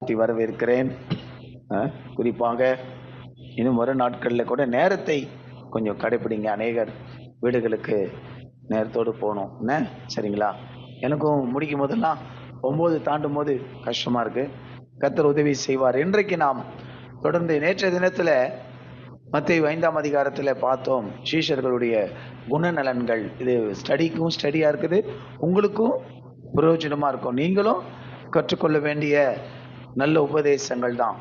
வரவேற்கிறேன். குறிப்பாக இன்னும் வரும் நாட்களில் கூட நேரத்தை கொஞ்சம் கடைப்பிடிங்க. அநேகர் வீடுகளுக்கு நேரத்தோடு போகணும். என்ன சரிங்களா? எனக்கும் முடிக்கும் போதெல்லாம் 9 தாண்டும் போது கஷ்டமாக இருக்குது. கர்த்தர் உதவி செய்வார். இன்றைக்கு நாம் தொடர்ந்து நேற்றைய தினத்தில் மத்தேயு 5ஆம் அதிகாரத்தில் பார்த்தோம் சீஷர்களுடைய குணநலன்கள். இது ஸ்டடிக்கும் ஸ்டடியாக இருக்குது, உங்களுக்கும் பிரயோஜனமாக இருக்கும். நீங்களும் கற்றுக்கொள்ள வேண்டிய நல்ல உபதேசங்கள் தான்.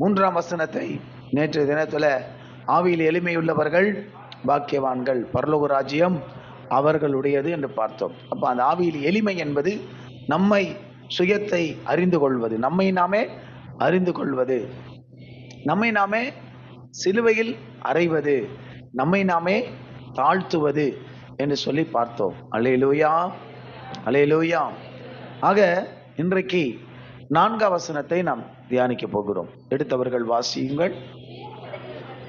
3ஆம் வசனத்தை நேற்றைய தினத்தில் ஆவியில் எளிமையுள்ளவர்கள் பாக்கியவான்கள், பரலோக ராஜ்யம் அவர்களுடையது என்று பார்த்தோம். அப்போ அந்த ஆவியில் எளிமை என்பது நம்மை சுயத்தை அறிந்து கொள்வது, நம்மை நாமே அறிந்து கொள்வது, நம்மை நாமே சிலுவையில் அறைவது, நம்மை நாமே தாழ்த்துவது என்று சொல்லி பார்த்தோம். அல்லேலூயா, அல்லேலூயா. ஆக இன்றைக்கு 4ஆம் வசனத்தை நாம் தியானிக்க போகிறோம். எடுத்தவர்கள் வாசியுங்கள்.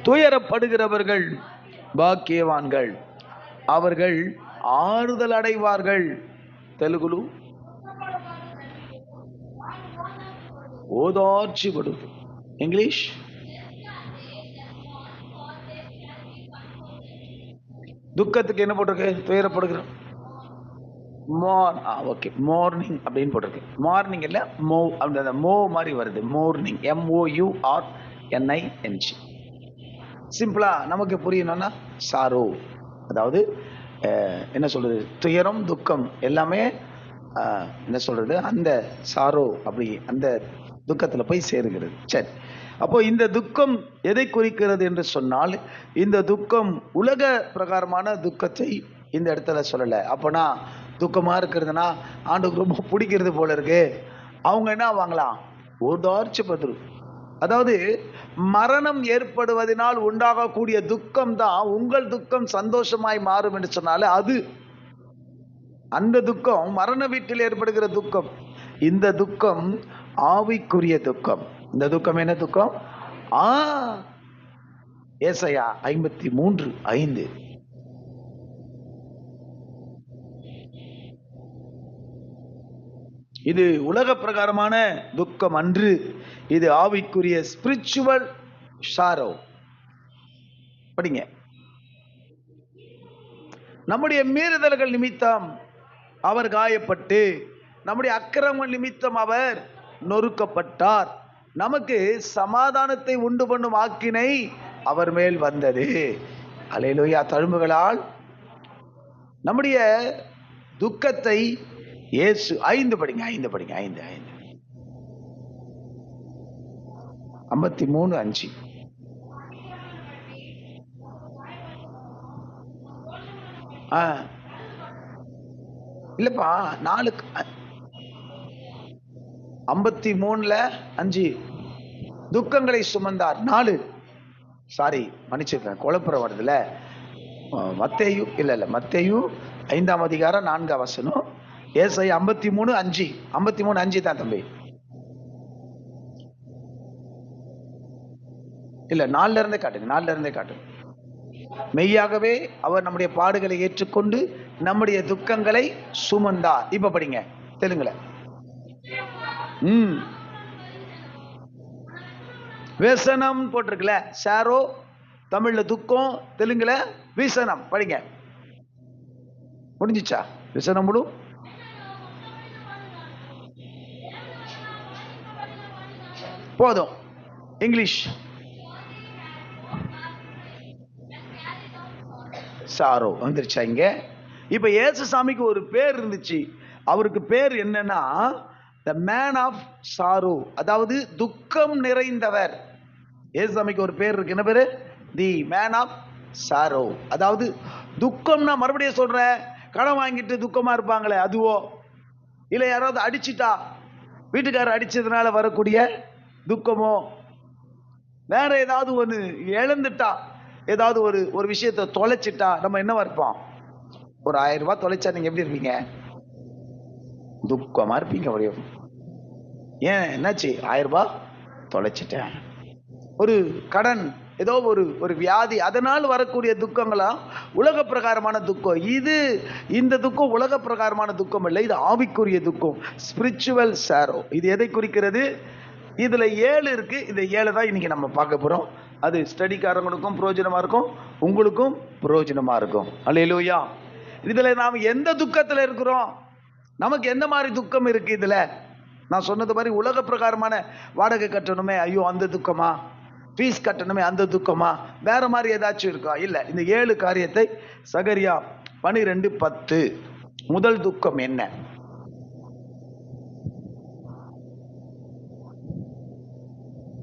துயரப்படுகிறவர்கள் பாக்கியவான்கள், அவர்கள் ஆறுதல் அடைவார்கள். தெலுங்குலு ஓதார்ச்சி படுது. இங்கிலீஷ் துக்கத்துக்கு என்ன போட்டிருக்கு? துயரப்படுகிற மார்னிங் அப்படின்னு போட்டிருக்கு. மார்னிங் இல்லை, மோ அந்த மோ மாதிரி வருது. Morning, MOURNING. சிம்பிளா நமக்கு புரியணும்னா சாரோ, அதாவது என்ன சொல்றது, துயரம் துக்கம் எல்லாமே என்ன சொல்றது, அந்த சாரோ அப்படி அந்த துக்கத்துல போய் சேருகிறது. சரி, அப்போ இந்த துக்கம் எதை குறிக்கிறது என்று சொன்னால், இந்த துக்கம் உலக பிரகாரமான துக்கத்தை இந்த இடத்துல சொல்லலை. அப்போனா துக்கமா இருக்கிறதுனா ஆண்டுக்கு ரொம்ப பிடிக்கிறது போல இருக்கு, அவங்க என்ன வாங்கலாம், ஓதார்ச்சி பத்ரு. அதாவது மரணம் ஏற்படுவதனால் உண்டாகக்கூடிய துக்கம் தான் உங்கள் துக்கம் சந்தோஷமாய் மாறும் என்று சொன்னாலே அது அந்த துக்கம் மரண வீட்டில் ஏற்படுகிற துக்கம். இந்த துக்கம் ஆவிக்குரிய துக்கம். இந்த துக்கம் என்ன துக்கம்? ஏசாயா 53:5. இது உலக பிரகாரமான துக்கம் அன்று, இது ஆவிக்குரிய ஸ்பிரிச்சுவல் சாரோ. படிங்க. நம்முடைய மீறுதல்கள் நிமித்தம் அவர் காயப்பட்டு, நம்முடைய அக்கிரமங்கள் நிமித்தம் அவர் நொறுக்கப்பட்டார், நமக்கு சமாதானத்தை உண்டு பண்ணும் ஆக்கினை அவர் மேல் வந்தது. அல்லேலூயா. தழும்புகளால் நம்முடைய துக்கத்தை இயேசு 5 படிங்க 53:5. இல்லப்பா 4 53:5 துக்கங்களை சுமந்தார். 4 சாரி மன்னிச்சிருக்கேன், குழப்பற வருதுல. மத்தேயு 5ஆம் அதிகாரம் 4ஆம் வசனம், ஏசாயா 53:5 தான் தம்பி. இல்ல 4ல இருந்தே காட்டுங்க. மெய்யாகவே அவர் நம்முடைய பாடுகளை ஏற்றுக்கொண்டு நம்முடைய துக்கங்களை சுமந்தார். இப்ப படிங்க தெலுங்குல. வேசனம் போட்டிருக்குல, சாரோ தமிழ்ல துக்கம், தெலுங்குல வீசனம். படிங்க. முடிஞ்சிச்சா? விசனம் முழு போதும். இங்கிலீஷ் சாரோ வந்துருச்சா இங்க? இப்ப இயேசு சாமிக்கு ஒரு பேர் இருந்துச்சு. அவருக்கு பேர் என்னன்னா the man of sorrow, அதாவது துக்கம் நிறைந்தவர். இயேசு சாமிக்கு ஒரு பேர் இருக்கு. என்ன பேரு? The man of sorrow. அதாவது துக்கம்னா, மறுபடியும் சொல்றேன், கடன் வாங்கிட்டு துக்கமா இருப்பாங்களே அதுவோ, இல்ல யாராவது அடிச்சிட்டா, வீட்டுக்காரர் அடிச்சதுனால வரக்கூடிய துக்கமோ, வேற ஏதாவது ஒன்று இழந்துட்டா, ஏதாவது ஒரு விஷயத்தை தொலைச்சிட்டா நம்ம என்னவா இருப்போம்? ஒரு 1000 ரூபாய் தொலைச்சா நீங்க எப்படி இருப்பீங்க? துக்கமா இருப்பீங்க. ஏன் என்னாச்சு? 1000 ரூபாய் தொலைச்சிட்டேன். ஒரு கடன், ஏதோ ஒரு வியாதி, அதனால் வரக்கூடிய துக்கங்களா உலக பிரகாரமான துக்கம். இந்த துக்கம் உலக பிரகாரமான துக்கம் இல்லை, இது ஆவிக்குரிய துக்கம், ஸ்பிரிச்சுவல் சாரோ. இது எதை குறிக்கிறது? இதுல 7 இருக்கு. இந்த 7 தான் இன்னைக்கு நம்ம பார்க்க போறோம். அது ஸ்டடிக்காரங்களுக்கும் பிரயோஜனமா இருக்கும், உங்களுக்கும் பிரயோஜனமா இருக்கும். அல்லேலூயா. இதுல நாம எந்த துக்கத்துல இருக்கிறோம், நமக்கு எந்த மாதிரி துக்கம் இருக்கு இதுல? நான் சொன்னது மாதிரி உலக பிரகாரமான வாடகை கட்டணுமே, ஐயோ அந்த துக்கமா, ஃபீஸ் கட்டணுமே அந்த துக்கமா, வேற மாதிரி ஏதாச்சும் இருக்கா? இல்ல. இந்த 7 காரியத்தை சகரியா 12:10 முதல் துக்கம் என்ன?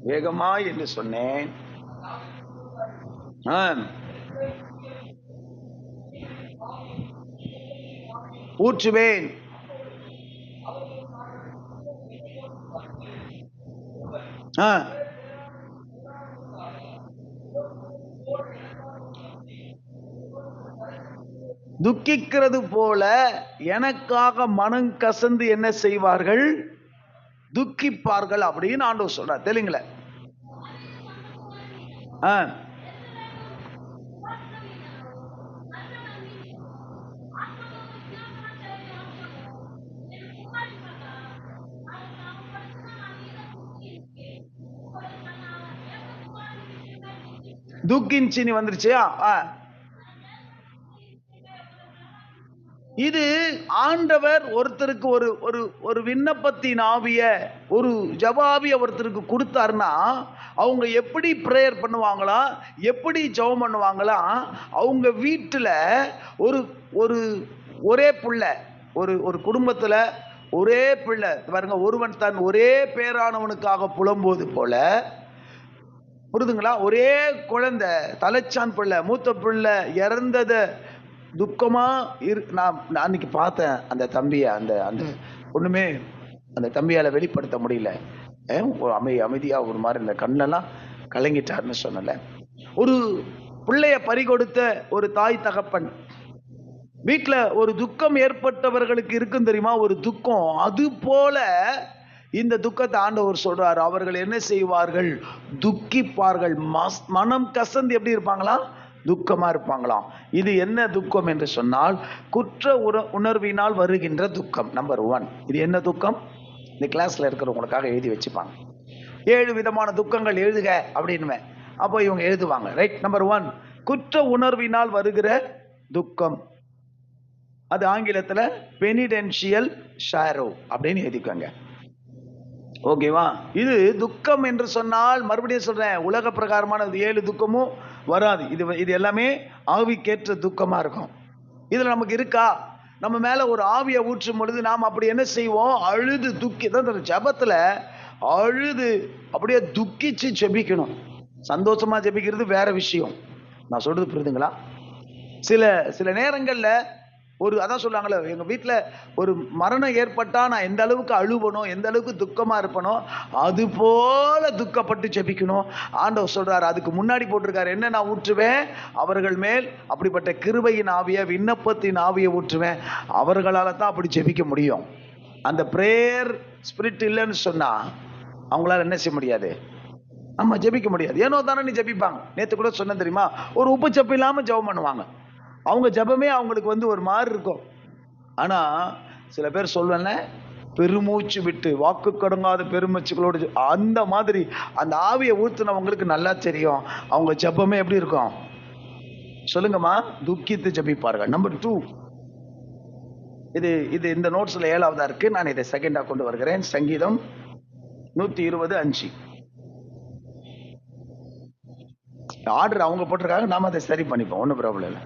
வேகமா என்று சொன்னேன். ஊற்றுவேன். துக்கிக்கிறது போல எனக்காக மனம் கசந்து என்ன செய்வார்கள்? துக்கிப்பார்கள் அப்படின்னு ஆண்டவர் சொல்றார். தெலுங்குல துக்கின்சினி வந்துருச்சு. இது ஆண்டவர் ஒருத்தருக்கு ஒரு ஒரு ஒரு விண்ணப்பத்தின் ஆவிய, ஒரு ஜவாபிய ஒருத்தருக்கு கொடுத்தாருன்னா அவங்க எப்படி பிரேயர் பண்ணுவாங்களா, எப்படி ஜெபம் பண்ணுவாங்களா? அவங்க வீட்டுல ஒரு ஒரு ஒரே பிள்ளை, ஒரு ஒரு குடும்பத்துல ஒரே பிள்ளை பாருங்க, ஒருவன் தன் ஒரே பேரானவனுக்காக புலம்போது போல, புரிதுங்களா? ஒரே குழந்தை, தலைச்சான் பிள்ளை, மூத்த பிள்ளை இறந்தத துக்கமா நான் அன்னைக்கு பார்த்தேன் அந்த தம்பிய. அந்த அந்த ஒண்ணுமே அந்த தம்பியால வெளிப்படுத்த முடியல. அமைதியா ஒரு மாதிரி இந்த கண்ணெல்லாம் கலங்கிட்டாருன்னு சொன்னல. ஒரு பிள்ளைய பறிகொடுத்த ஒரு தாய் தகப்பன் வீட்டுல ஒரு துக்கம் ஏற்பட்டவர்களுக்கு இருக்கும் தெரியுமா, ஒரு துக்கம். அது போல இந்த துக்கத்தை ஆண்டவர் சொல்றாரு. அவர்கள் என்ன செய்வார்கள்? துக்கிப்பார்கள். மனம் கசந்து எப்படி இருப்பாங்களா? துக்கமா இருப்பாங்களாம். இது என்ன துக்கம் என்று சொன்னால், குற்ற உணர்வினால் வருகின்ற துக்கம். நம்பர் 1. இது என்ன துக்கம்? இந்த கிளாஸ்ல இருக்கிறவங்களுக்காக எழுதி வச்சுப்பாங்க. 7 விதமான துக்கங்கள் எழுதுக அப்படின்னு. அப்போ இவங்க எழுதுவாங்க. ரைட். நம்பர் 1, குற்ற உணர்வினால் வருகிற துக்கம். அது ஆங்கிலத்துல பெனிடென்ஷியல் ஷாரோ அப்படின்னு எழுதிக்கோங்க. ஓகேவா? இது துக்கம் என்று சொன்னால், மறுபடியும் சொல்றேன், உலக பிரகாரமான 7 துக்கமும் வராது. இது எல்லாமே ஆவிக்கேற்ற துக்கமா இருக்கும். இதுல நமக்கு இருக்கா? நம்ம மேல ஒரு ஆவியை ஊற்றும் பொழுது நாம் அப்படி என்ன செய்வோம்? அழுது துக்கி தான் ஜபத்துல அழுது அப்படியே துக்கிச்சு ஜெபிக்கணும். சந்தோஷமா ஜெபிக்கிறது வேற விஷயம். நான் சொல்றது புரியுதுங்களா? சில சில நேரங்கள்ல அதான் சொல்றாங்களே, எங்க வீட்டுல ஒரு மரணம் ஏற்பட்டா நான் எந்த அளவுக்கு அழுவணும், எந்த அளவுக்கு துக்கமா இருப்பனோ அது போல துக்கப்பட்டு ஜெபிக்கணும். ஆண்டவர் சொல்றாரு. அதுக்கு முன்னாடி போட்டிருக்காரு என்ன? நான் ஊற்றுவேன் அவர்கள் மேல் அப்படிப்பட்ட கிருபையின் ஆவிய, விண்ணப்பத்தின் ஆவியை ஊற்றுவேன். அவர்களால தான் அப்படி ஜெபிக்க முடியும். அந்த பிரேயர் ஸ்பிரிட் இல்லைன்னு சொன்னா அவங்களால என்ன செய்ய முடியாது? ஆமா, ஜெபிக்க முடியாது. ஏனோ தானே நீ ஜெபிப்பாங்க. நேத்து கூட சொன்ன தெரியுமா, ஒரு உப்பு சப்பு இல்லாம ஜெபம் பண்ணுவாங்க. அவங்க ஜபமே அவங்களுக்கு ஒரு மாதிரி இருக்கும். ஆனா சில பேர் சொல்லுவேன்ல, பெருமூச்சு விட்டு வாக்கு கடங்காத பெருமூச்சுகளோடு, அந்த மாதிரி அந்த ஆவியை ஊத்துனவங்களுக்கு நல்லா தெரியும் அவங்க ஜபமே எப்படி இருக்கும். சொல்லுங்கம்மா. துக்கித்து ஜபிப்பார்கள். நம்பர் 2, இது இந்த நோட்ஸ்ல 7ஆவதா இருக்கு. நான் இதை செகண்டா கொண்டு வருகிறேன். சங்கீதம் 120:5. ஆர்டர் அவங்க போட்டிருக்காங்க, நாம அதை சரி பண்ணிப்போம். ஒன்றும் ப்ராப்ளம் இல்லை.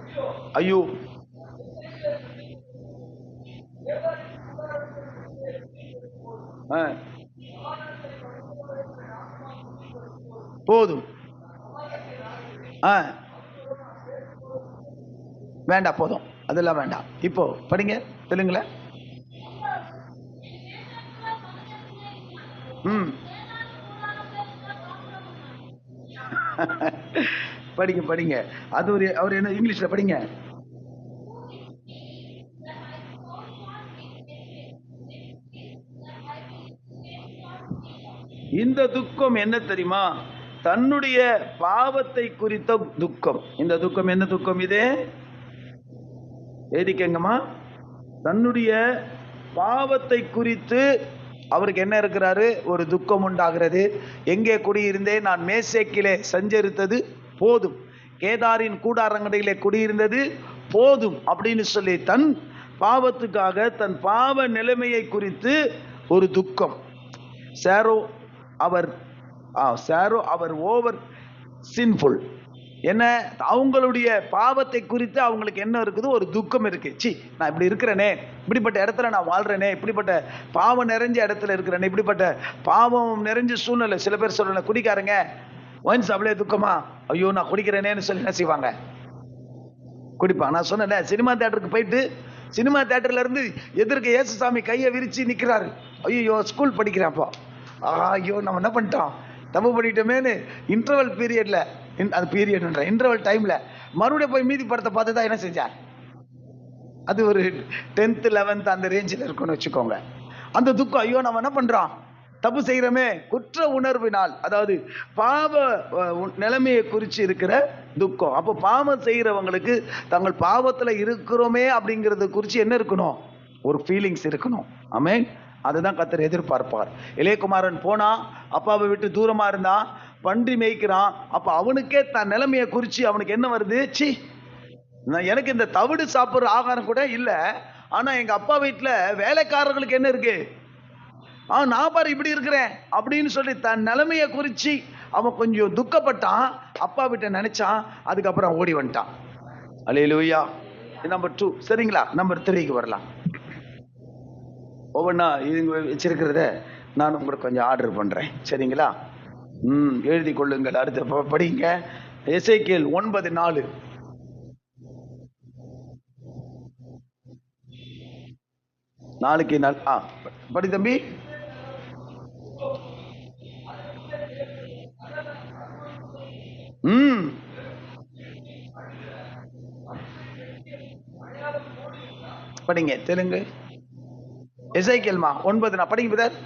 ஐயோ, போதும். வேண்டாம், போதும், அதெல்லாம் வேண்டாம். இப்போ படிங்க தெலுங்குல. படிங்க படிங்க. அது அவர் என்ன இங்கிலீஷ்ல படிங்க. இந்த துக்கம் என்ன தெரியுமா? தன்னுடைய பாவத்தை குறித்த துக்கம். இந்த துக்கம் என்ன துக்கம்? இதே எழுதிக்கங்கம்மா. தன்னுடைய பாவத்தை குறித்து அவருக்கு என்ன இருக்கிறாரு? ஒரு துக்கம் உண்டாகிறது. எங்கே குடியிருந்தேன்? நான் மேசேக்கிலே சஞ்சரித்தது போதும், கேதாரின் கூடாரங்களிலே குடியிருந்தது போதும் அப்படின்னு சொல்லி தன் பாவத்துக்காக, தன் பாவ நிலைமையை குறித்து ஒரு துக்கம். சாரோ அவர் ஓவர் சின்ஃபுல். என்ன? அவங்களுடைய பாவத்தை குறித்து அவங்களுக்கு என்ன இருக்குது? ஒரு துக்கம் இருக்கு. சி, நான் இப்படி இருக்கிறேனே, இப்படிப்பட்ட இடத்துல நான் வாழ்றேனே, இப்படிப்பட்ட பாவம் நிறைஞ்ச இடத்துல இருக்கிறேனே, இப்படிப்பட்ட பாவம் நிறைஞ்ச சூழ்நிலை. சில பேர் சொல்லல, குடிக்காரங்க ஒன்ஸ் அப்படியே துக்கமா, ஐயோ நான் குடிக்கிறேனேன்னு சொல்லி என்ன செய்வாங்க? குடிப்பாங்க. நான் சொன்னேன், சினிமா தியேட்டருக்கு போயிட்டு சினிமா தியேட்டர்ல இருந்து எதிர்க்க இயேசுசாமி கையை விரிச்சு நிக்கிறாரு. ஐயோ ஸ்கூல் படிக்கிறப்போ, ஐயோ நம்ம என்ன பண்ணிட்டோம், தப்பு பண்ணிட்டோமேனு இன்டர்வல் பீரியட்ல, அது பீரியட் இன்டர்வல் டைம்ல மறுபடியும் போய் மீதி படத்தை பார்த்து தான் என்ன செஞ்சார்? அது ஒரு 10th 11th அந்த ரேஞ்சில் இருக்குன்னு வச்சுக்கோங்க. அந்த துக்கம், ஐயோ நம்ம என்ன பண்றோம், தப்பு செய்யறமே, குற்ற உணர்வினால், அதாவது பாவ நிலைமையை குறித்து இருக்கிற துக்கம். அப்போ பாவம் செய்யறவங்களுக்கு தங்கள் பாவத்துல இருக்கிறோமே அப்படிங்கறத குறித்து என்ன இருக்கணும்? ஒரு ஃபீலிங்ஸ் இருக்கணும். ஆமென். அதுதான் கர்த்தர் எதிர்பார்ப்பார். இளையகுமாரன் போனா, அப்பாவை விட்டு தூரமா இருந்தான், பன்றி மேய்க்கிறான். அப்ப அவனுக்கே தன் நிலைமையை குறித்து அவனுக்கு என்ன வருது? சி, எனக்கு இந்த தவிடு சாப்பிட்ற ஆகாரம் கூட இல்லை, ஆனா எங்க அப்பா வீட்டுல வேலைக்காரர்களுக்கு என்ன இருக்கு, நான் பாரு இப்படி இருக்கிறேன் அப்படின்னு சொல்லி தன் நிலைமையை குறித்து அவன் கொஞ்சம் துக்கப்பட்டான். அப்பா வீட்டை நினைச்சான், அதுக்கப்புறம் ஓடி வந்துட்டான். அல்லேலூயா. நம்பர் 2. சரிங்களா? நம்பர் 3க்கு வரலாம். ஒவ்வொன்றா இதுங்க வச்சிருக்கிறத நான் உங்களுக்கு கொஞ்சம் ஆர்டர் பண்றேன். சரிங்களா? எழுதி கொள்ளுங்கள். அடுத்த படிங்க. எசேக்கியேல் 9:4. நாளைக்கு படி தம்பி. படிங்க தெலுங்கு. எசேக்கியேல் 9 படிங்க பிரதர்.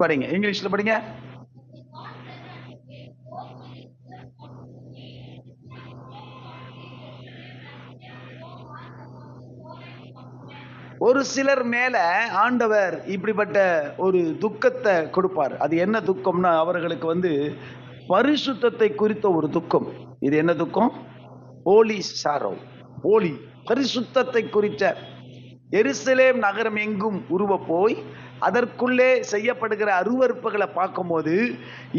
படிங்க, இங்கிலீஷ்ல படிங்க. ஒரு சிலர் மேல ஆண்டவர் இப்படிப்பட்ட ஒரு துக்கத்தை கொடுப்பார். அது என்ன துக்கம்னா, அவர்களுக்கு பரிசுத்தத்தை குறித்த ஒரு துக்கம். இது என்ன துக்கம்? ஹோலி சாரோ. ஹோலி, பரிசுத்தத்தை குறித்த. எருசலேம் நகரம் எங்கும் உருவ போய் அதற்குள்ளே செய்யப்படுகிற அருவருப்புகளை பார்க்கும்போது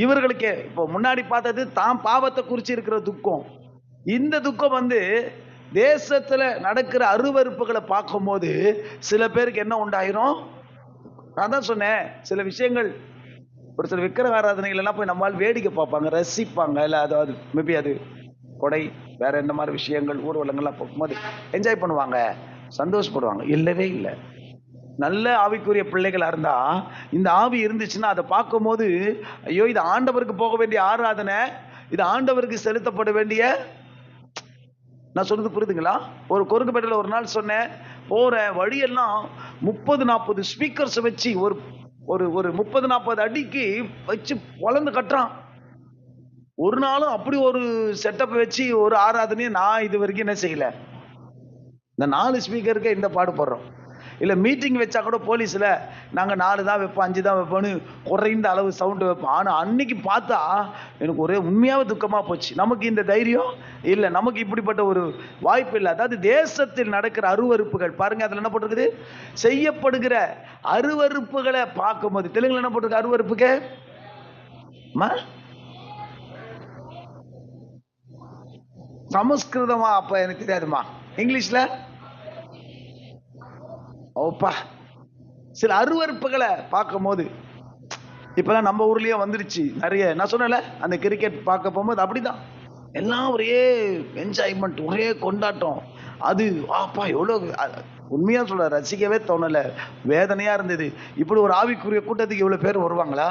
இவர்களுக்கு இப்போ முன்னாடி பார்த்தது தான் பாவத்தை குறித்து இருக்கிற துக்கம். இந்த துக்கம் தேசத்துல நடக்கிற அருவருப்புகளை பார்க்கும்போது சில பேருக்கு என்ன உண்டாயிரும்? நான் தான் சொன்னேன், சில விஷயங்கள், ஒரு சில விக்கிரக ஆராதனைகள் எல்லாம் போய் நம்மால் வேடிக்கை பார்ப்பாங்க, ரசிப்பாங்க. இல்லை அதாவது மேபி அது கொடை, வேற என்ன மாதிரி விஷயங்கள், ஊர்வலங்கள்லாம் பார்க்கும்போது என்ஜாய் பண்ணுவாங்க, சந்தோஷப்படுவாங்க. இல்லவே இல்லை. நல்ல ஆவிக்குரிய பிள்ளைகளா இருந்தா, இந்த ஆவி இருந்துச்சுன்னா அதை பார்க்கும்போது, ஐயோ இது ஆண்டவருக்கு போக வேண்டிய ஆராதனை, இது ஆண்டவருக்கு செலுத்தப்பட வேண்டிய. நான் சொன்னது புரியுதுங்களா? ஒரு கொருக்குப்பேட்டையில் ஒரு நாள் சொன்னேன், போற வழியெல்லாம் 30-40 ஸ்பீக்கர்ஸ் வச்சு ஒரு ஒரு ஒரு 30-40 அடிக்கு வச்சு வளர்ந்து கட்டுறான். ஒரு நாளும் அப்படி ஒரு செட்டப் வச்சு ஒரு ஆராதனையை நான் இது வரைக்கும் என்ன செய்யல. இந்த 4 ஸ்பீக்கருக்கு இந்த பாடுபடுறோம். இல்லை மீட்டிங் வச்சா கூட போலீஸில் நாங்கள் 4 தான் வைப்போம், 5 தான் வைப்போன்னு குறைந்த அளவு சவுண்டு வைப்போம். ஆனால் அன்னைக்கு பார்த்தா எனக்கு ஒரே உண்மையாகவே துக்கமாக போச்சு. நமக்கு இந்த தைரியம் இல்லை, நமக்கு இப்படிப்பட்ட ஒரு வாய்ப்பு இல்லை. அதாவது தேசத்தில் நடக்கிற அருவருப்புகள் பாருங்க, அதில் என்ன போட்டிருக்குது? செய்யப்படுகிற அருவருப்புகளை பார்க்கும்போது, தெலுங்குல என்ன போட்டிருக்கு? அருவருப்புக்கு சமஸ்கிருதமா? அப்ப எனக்கு தெரியாதுமா. இங்கிலீஷ்ல ஓப்பா. சில அருவருப்புகளை பார்க்கும்போது, இப்பெல்லாம் நம்ம ஊர்லயே வந்துருச்சு நிறைய. நான் சொன்னல, அந்த கிரிக்கெட் பார்க்க போகும்போது அப்படிதான், எல்லாம் ஒரே என்ஜாய்மெண்ட், ஒரே கொண்டாட்டம். அது ஆப்பா எவ்வளோ, உண்மையா சொல்ல ரசிக்கவே தோணல, வேதனையா இருந்தது. இப்படி ஒரு ஆவிக்குரிய கூட்டத்துக்கு இவ்வளவு பேர் வருவாங்களா?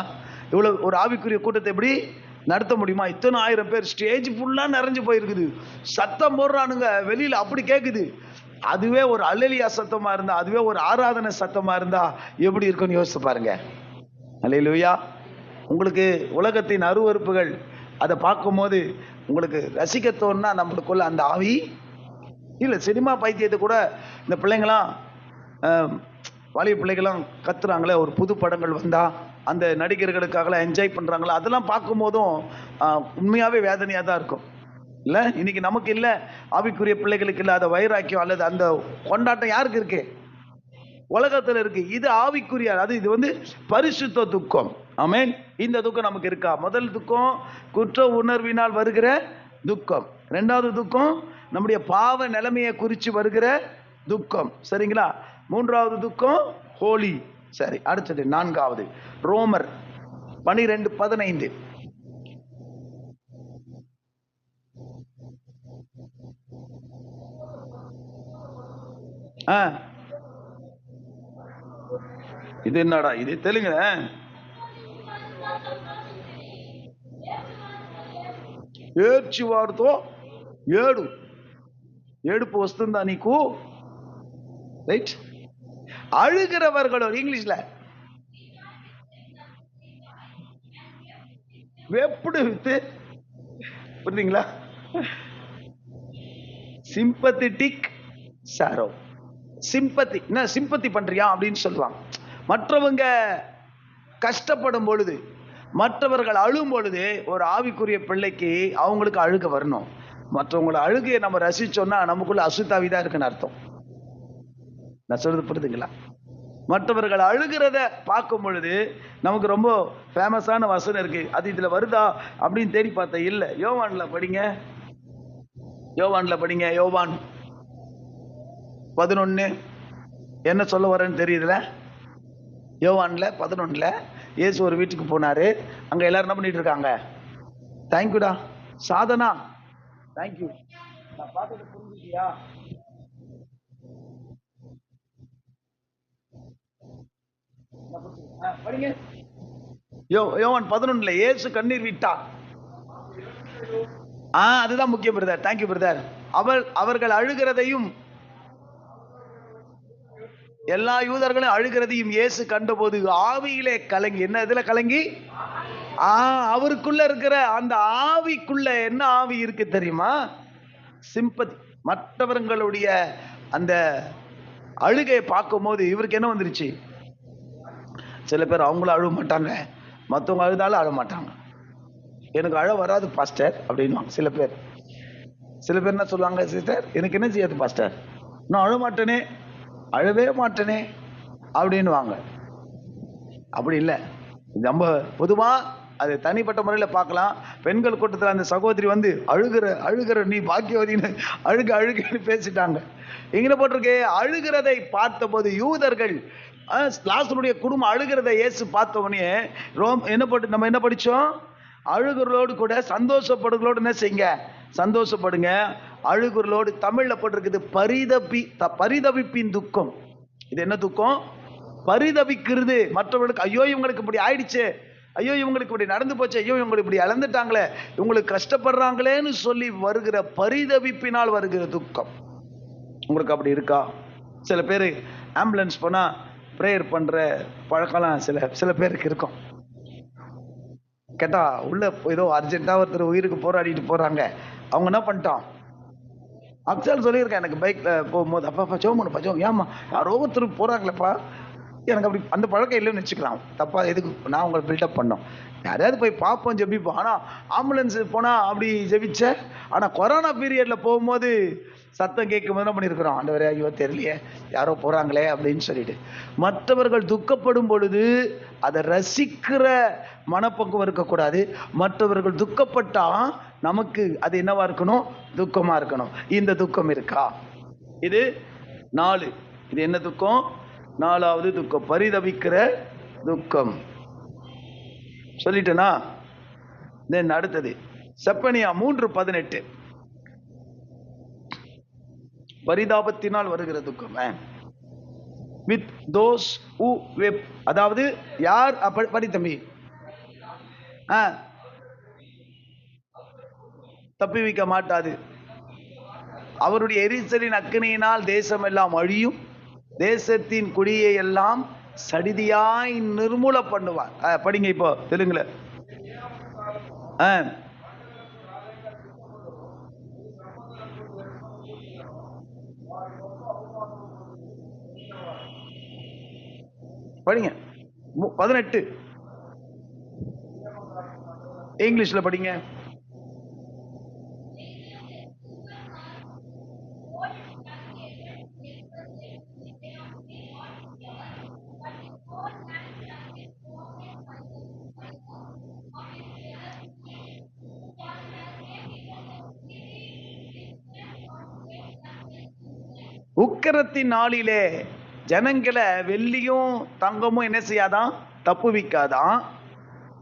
இவ்வளவு ஒரு ஆவிக்குரிய கூட்டத்தை எப்படி நடத்த முடியுமா? இத்தனை 1000 பேர், ஸ்டேஜ் ஃபுல்லா நிறைஞ்சு போயிருக்குது, சத்தம் போடுறானுங்க வெளியில, அப்படி கேக்குது. அதுவே ஒரு அல்லேலியா சத்தமா இருந்தா, அதுவே ஒரு ஆராதனை சத்தமா இருந்தா எப்படி இருக்குன்னு யோசிச்சு பாருங்க. அல்லேலூயா. உங்களுக்கு உலகத்தின் அருவருப்புகள் அதை பார்க்கும்போது உங்களுக்கு ரசிக்க தோணுனா நம்மளுக்குள்ள அந்த ஆவி இல்லை. சினிமா பைத்தியத்தை கூட இந்த பிள்ளைங்களாம் வாலிய பிள்ளைகளாம் கத்துறாங்களே, ஒரு புது படங்கள் வந்தா அந்த நடிகர்களுக்காக என்ஜாய் பண்றாங்களா, அதெல்லாம் பார்க்கும்போதும் உண்மையாவே வேதனையா தான் இருக்கும் இல்ல. இன்னைக்கு நமக்கு இல்ல, ஆவிக்குரிய பிள்ளைகளுக்கு இல்லாத வைராக்கியம் அல்லது அந்த கொண்டாட்டம் யாருக்கு இருக்கு? உலகத்துல இருக்கு. இது ஆவிக்குரிய, அது இது வந்து பரிசுத்த துக்கம். ஆமென். இந்த துக்கம் நமக்கு இருக்கா? முதல் துக்கம் குற்ற உணர்வினால் வருகிற துக்கம். இரண்டாவது துக்கம் நம்முடைய பாவ நிலைமையை குறித்து வருகிற துக்கம். சரிங்களா? மூன்றாவது துக்கம் ஹோலி. சரி, அடுத்தது நான்காவது ரோமர் 12:15. ఇది ఎన్నాడా? ఇది తెలుగు ఏడ్చివాడుతో ఏడుపు వస్తుందా నీకు? ரைட். அழுகிறவர்களோ இங்கிலீஷ்ல வெப்புடு வித்து, புரியுதுங்களா? சிம்பத்திட்டிக் சாரோ. சிம்பத்தி, என்ன சிம்பத்தி பண்றியா அப்படின்னு சொல்லுவாங்க. மற்றவங்க கஷ்டப்படும் பொழுது, மற்றவர்கள் அழும் பொழுது ஒரு ஆவிக்குரிய பிள்ளைக்கு அவங்களுக்கு அழுக வரணும். மற்றவங்களை அழுகையை நம்ம ரசிச்சோம்னா நமக்குள்ள அசுத்தாவி தான் இருக்குன்னு அர்த்தம். நான் சொல்றது புரியுதுங்களா? மற்றவர்கள் அழுகிறத பார்க்கும் பொழுது நமக்கு ரொம்ப ஃபேமஸான வசனம் இருக்கு, அது இதுல வருதா அப்படின்னு தேடி பார்த்தேன். இல்ல. யோவான்ல படிங்க, யோவான்ல படிங்க. யோவான் 11 என்ன சொல்ல வரேன்னு தெரியுதுல? யோவான்ல 11 இயேசு ஒரு வீட்டுக்கு போனாரு. அங்க எல்லாரும் என்ன பண்ணிட்டு இருக்காங்க? தேங்க்யூடா சாதனா, தேங்க்யூ. நான் பார்த்தது புரிஞ்சுக்கியா? படிங்க. யோவான் 11 இயேசு கண்ணீர் விட்டார். அதுதான் முக்கியம் பிரதர். Thank you brother. அவர்கள் அழுகிறதையும், எல்லா யூதர்களும் அழுகிறதையும் இயேசு கண்டபோது ஆவியிலே கலங்கி, என்ன இதுல கலங்கி, அவருக்குள்ள இருக்கிற அந்த ஆவிக்குள்ள என்ன ஆவி இருக்கு தெரியுமா? சிம்பத்தி. மற்றவர்களுடைய அந்த அழுகையை பார்க்கும் போது இவருக்கு என்ன வந்துருச்சு? சில பேர் அவங்களும் அழுவ மாட்டாங்க, மற்றவங்க அழுதாலும் அழ மாட்டாங்க. எனக்கு அழ வராது பாஸ்டர் அப்படின்வாங்க சில பேர். சில பேர் என்ன சொல்லுவாங்க? சிஸ்டர் எனக்கு என்ன செய்யாது பாஸ்டர், நான் அழ மாட்டேனே, அழவே மாட்டேனே அப்படின்வாங்க. அப்படி இல்லை. நம்ம பொதுவா அது தனிப்பட்ட முறையில் பார்க்கலாம். பெண்கள் கூட்டத்தில் அந்த சகோதரி வந்து அழுகிற நீ பாக்கியவதின்னு அழுகுன்னு பேசிட்டாங்க. இங்கே போட்டிருக்கே, அழுகிறதை பார்த்தபோது யூதர்கள், லாசருடைய குடும்பம் அழுகிறதை இயேசு பார்த்தவனே நம்ம என்ன படிச்சோம்? அழுகுறலோடு கூட சந்தோஷப்படுகளோடு என்ன செய்யுங்க? சந்தோஷப்படுங்க. அழுகுறலோடு தமிழ்ல போட்டிருக்குது பரிதவிப்பின் துக்கம். இது என்ன துக்கம்? பரிதவிக்கிறது. மற்றவர்களுக்கு ஐயோ இவங்களுக்கு இப்படி ஆயிடுச்சு, ஐயோ இவங்களுக்கு இப்படி நடந்து போச்சு, ஐயோ இவங்களுக்கு இப்படி இழந்துட்டாங்களே, இவங்களுக்கு கஷ்டப்படுறாங்களேன்னு சொல்லி வருகிற பரிதவிப்பினால் வருகிற துக்கம். உங்களுக்கு அப்படி இருக்கா? சில பேர் ஆம்புலன்ஸ் போனா ப்ரேயர் பண்ற பழக்கம்லாம் சில பேருக்கு இருக்கும். கேட்டா உள்ள ஏதோ அர்ஜென்ட்டா ஒருத்தர் உயிருக்கு போராடிட்டு போறாங்க. அவங்க என்ன பண்ணிட்டான்? அக்சல் சொல்லியிருக்கேன், எனக்கு பைக்ல போகும்போது, அப்பா சோமனுப்பா சோ, ஏமா யாரோ ஒருத்தர் போறாங்களேப்பா, எனக்கு அப்படி அந்த பழக்கம் இல்லைன்னு வச்சுக்கலாம். தப்பா எதுக்கு நான் உங்களை பில்டப் பண்ணோம்? யாரையாவது போய் பார்ப்போம், ஜெபிப்போம். ஆனால் ஆம்புலன்ஸ் போனால் அப்படி ஜெபிச்ச. ஆனால் கொரோனா பீரியடில் போகும்போது சத்தம் கேட்கும் என்ன பண்ணியிருக்கிறோம்? ஆண்டவரே ஐயோ தெரியலையே, யாரோ போகிறாங்களே அப்படின்னு சொல்லிட்டு. மற்றவர்கள் துக்கப்படும் பொழுது அதை ரசிக்கிற மனப்பக்குவம் இருக்கக்கூடாது. மற்றவர்கள் துக்கப்பட்டா நமக்கு அது என்னவா இருக்கணும்? துக்கமா இருக்கணும். இந்த துக்கம் இருக்கா? இது 4. இது என்ன துக்கம்? 4வது துக்கம், பரிதவிக்கிற துக்கம். சொல்லிட்டேனா? தென் அடுத்தது செப்பனியா 3:18, பரிதாபத்தினால் வருகிற துக்கம். வித் தோஸ் ஹூ வெப், அதாவது யார் படி தம்பி தப்பி வைக்க மாட்டாது. அவருடைய எரிச்சலின் அக்கினியினால் தேசம் எல்லாம் அழியும், தேசத்தின் குடியை எல்லாம் சடிதியாய் நிர்மூல பண்ணுவார். படிங்க இப்போ தெலுங்குல. படிங்க 18 இங்கிலீஷ்ல படிங்க. உக்கிரத்தின் நாளிலே ஜனங்களை வெள்ளியும் தங்கமும் என்ன செய்யாதான்? தப்புவிக்காதான்.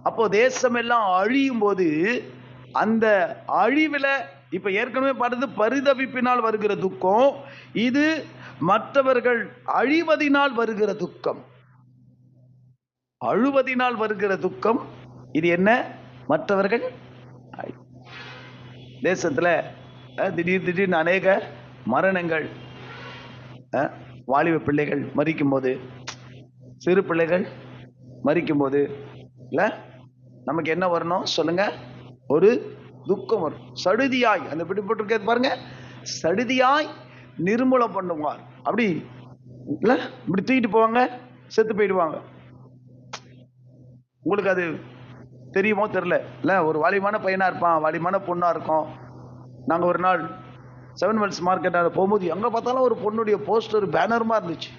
அப்போ தேசம் எல்லாம் அழியும் போது அந்த அழிவுல இப்ப ஏற்கனவே பார்த்தது பரிதவிப்பினால் வருகிற துக்கம், இது மற்றவர்கள் அழிவதினால் வருகிற துக்கம். அழுவதினால் வருகிற துக்கம் இது என்ன? மற்றவர்கள் தேசத்துல திடீர்னு அநேக மரணங்கள், வாலிப பிள்ளைகள் மரிக்கும் போது, சிறு பிள்ளைகள் மரிக்கும் போது இல்ல நமக்கு என்ன வரணும் சொல்லுங்க? ஒரு துக்கம் வரும். சடுதியாய், அந்த பிடிப்பட்டிருக்கிறது பாருங்க, சடுதியாய் நிர்மூலம் பண்ணுவார். அப்படி இல்ல இப்படி தூக்கிட்டு போவாங்க, செத்து போயிடுவாங்க. உங்களுக்கு அது தெரியுமோ தெரியல இல்ல? ஒரு வாலிமான பையனா இருப்பான், வாலிமான பொண்ணா இருக்கும். நாங்க ஒரு நாள் 7 Miles மார்க்கெட்டாக போகும்போது எங்கே பார்த்தாலும் ஒரு பொண்ணுடைய போஸ்டர் பேனருமா இருந்துச்சு.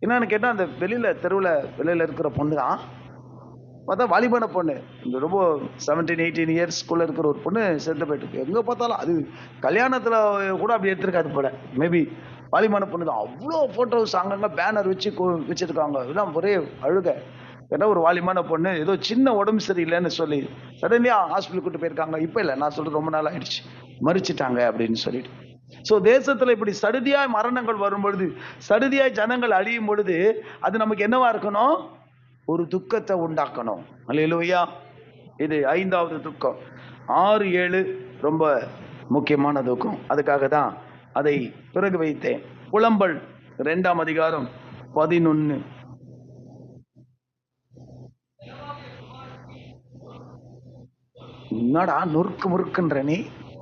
என்னன்னு கேட்டால் அந்த வெளியில் தெருவில் வெளியில் இருக்கிற பொண்ணு தான். பார்த்தா வாலிபான பொண்ணு, இந்த ரொம்ப 17-18 இயர்ஸ்குள்ளே இருக்கிற ஒரு பொண்ணு செத்து போயிட்டு. எங்கே பார்த்தாலும் அது கல்யாணத்தில் கூட அப்படி எடுத்துருக்காது போல, மேபி வாலிபான பொண்ணு தான். அவ்வளோ ஃபோட்டோஸ் அங்கங்கே பேனர் வச்சு வச்சுருக்காங்க. இதெல்லாம் ஒரே அழுக. ஏன்னா ஒரு வாலிமான பொண்ணு ஏதோ சின்ன உடம்பு சரியில்லைன்னு சொல்லி சடன்லியாக ஹாஸ்பிட்டல் கூட்டு போயிருக்காங்க. இப்போ இல்லை, நான் சொல்கிறது ரொம்ப நாள் ஆயிடுச்சு, மறிச்சிட்டாங்க அப்படின்னு சொல்லிட்டு. ஸோ தேசத்தில் இப்படி சடுதியாய் மரணங்கள் வரும் பொழுது, சடுதியாய் ஜனங்கள் அழியும் பொழுது, அது நமக்கு என்னவா இருக்கணும்? ஒரு துக்கத்தை உண்டாக்கணும். அல்லேலூயா. இது 5வது துக்கம். 6, 7 ரொம்ப முக்கியமான துக்கம். அதுக்காக தான் அதை பிறகு வைத்தேன். புலம்பல் 2ஆம் அதிகாரம் 11. என்னடா நொறுக்கு முறுக்குன்ற நீ?